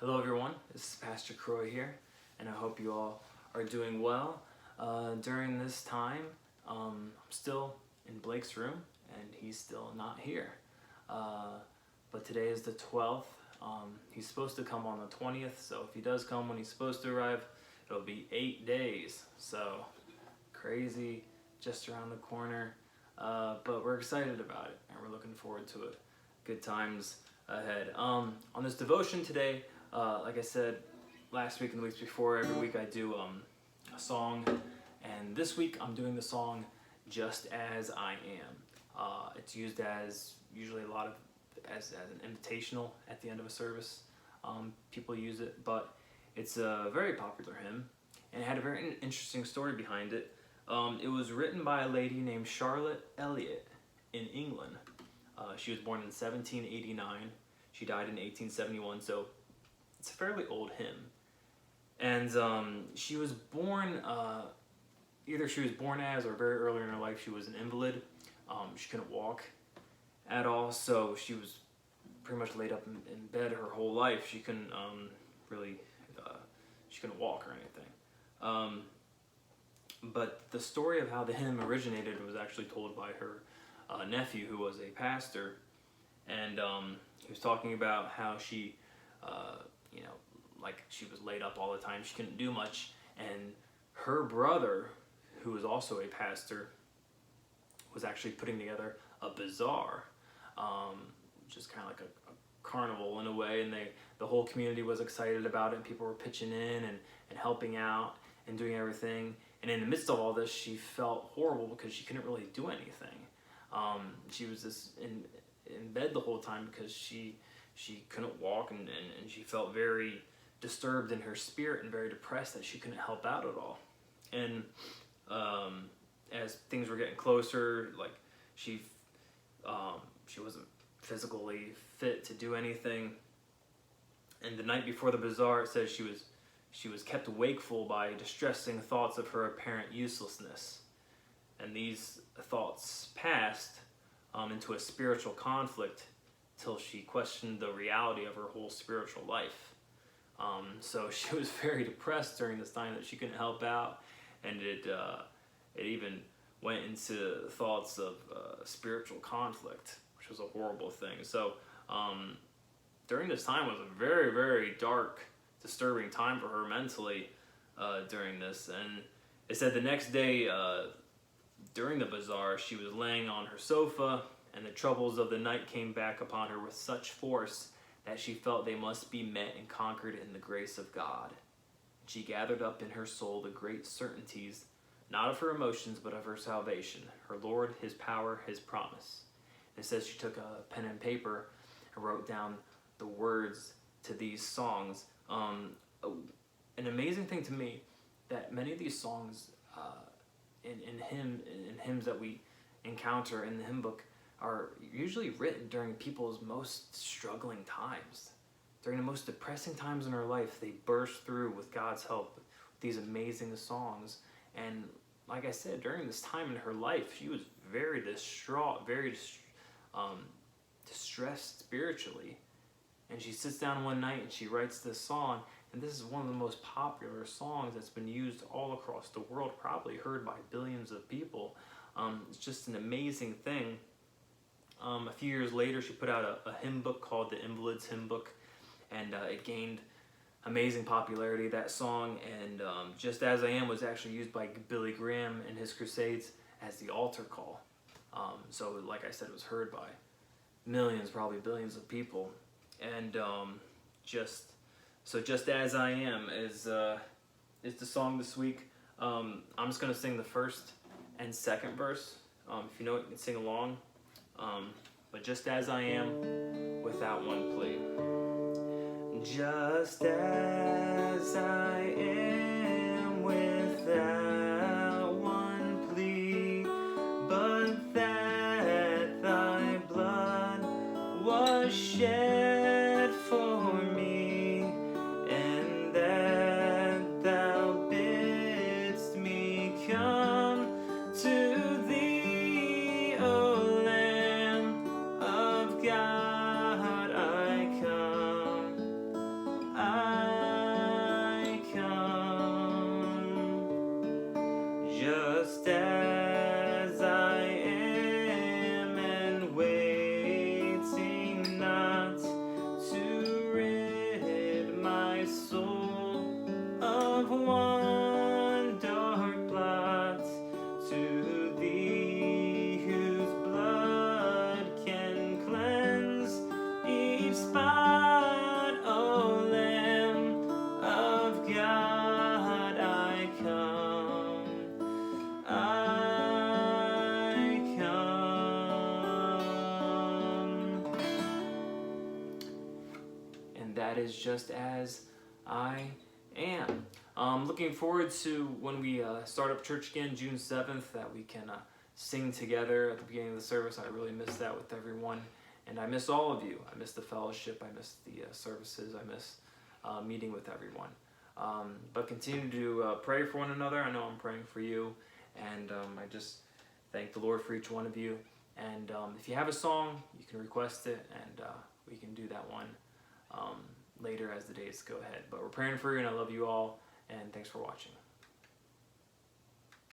Hello everyone, this is Pastor Croy here, and I hope you all are doing well. During this time, I'm still in Blake's room, and he's still not here. But today is the 12th. He's supposed to come on the 20th, so if he does come when he's supposed to arrive, it'll be 8 days. So, crazy, just around the corner. But we're excited about it, and we're looking forward to it. Good times ahead. On this devotion today, like I said last week and the weeks before, every week I do a song, and this week I'm doing the song "Just As I Am." It's used as usually as an invitational at the end of a service. People use it, but it's a very popular hymn, and it had a very interesting story behind it. It was written by a lady named Charlotte Elliott in England. She was born in 1789. She died in 1871, so it's a fairly old hymn. And she was born, either she was born as or very early in her life, she was an invalid. She couldn't walk at all, so she was pretty much laid up in bed her whole life. She couldn't she couldn't walk or anything. But the story of how the hymn originated was actually told by her nephew, who was a pastor, and he was talking about how she, like she was laid up all the time. She couldn't do much, and her brother, who was also a pastor, was actually putting together a bazaar, which is kind of like a carnival in a way, and the whole community was excited about it, and people were pitching in and helping out and doing everything. And in the midst of all this, she felt horrible because she couldn't really do anything. She was just in bed the whole time because she couldn't walk, and she felt very disturbed in her spirit and very depressed that she couldn't help out at all. And as things were getting closer, like she wasn't physically fit to do anything. And the night before the bazaar, it says she was kept wakeful by distressing thoughts of her apparent uselessness. And these thoughts passed into a spiritual conflict till she questioned the reality of her whole spiritual life. So she was very depressed during this time that she couldn't help out, and it even went into thoughts of spiritual conflict, which was a horrible thing. So during this time was a very, very dark, disturbing time for her mentally during this. And it said the next day during the bazaar, she was laying on her sofa, and the troubles of the night came back upon her with such force that she felt they must be met and conquered in the grace of God. She gathered up in her soul the great certainties, not of her emotions, but of her salvation, her Lord, his power, his promise. And it says she took a pen and paper and wrote down the words to these songs. An amazing thing to me that many of these songs in hymns that we encounter in the hymn book are usually written during people's most struggling times. During the most depressing times in her life, they burst through with God's help with these amazing songs. And like I said, during this time in her life, she was very distraught, very distressed spiritually. And she sits down one night and she writes this song, and this is one of the most popular songs that's been used all across the world, probably heard by billions of people. It's just an amazing thing. A few years later, she put out a hymn book called the Invalid's Hymn Book, and it gained amazing popularity, that song. And Just As I Am was actually used by Billy Graham in his crusades as the altar call. So like I said, it was heard by millions, probably billions of people. And Just As I Am is the song this week. I'm just going to sing the first and second verse. If you know it, you can sing along. But just as I am, without one plea. Just as I am, without one plea, but that thy blood was shed for me, and that thou bidst me come to thee, O Lamb of God, I come. and that is just as I am. Looking forward to when we start up church again, June 7th, that we can sing together at the beginning of the service. I really miss that with everyone, and I miss all of you. I miss the fellowship. I miss the services. I miss meeting with everyone. But continue to pray for one another. I know I'm praying for you, and I just thank the Lord for each one of you. And if you have a song, you can request it, and we can do that one later as the days go ahead. But we're praying for you, and I love you all, and thanks for watching.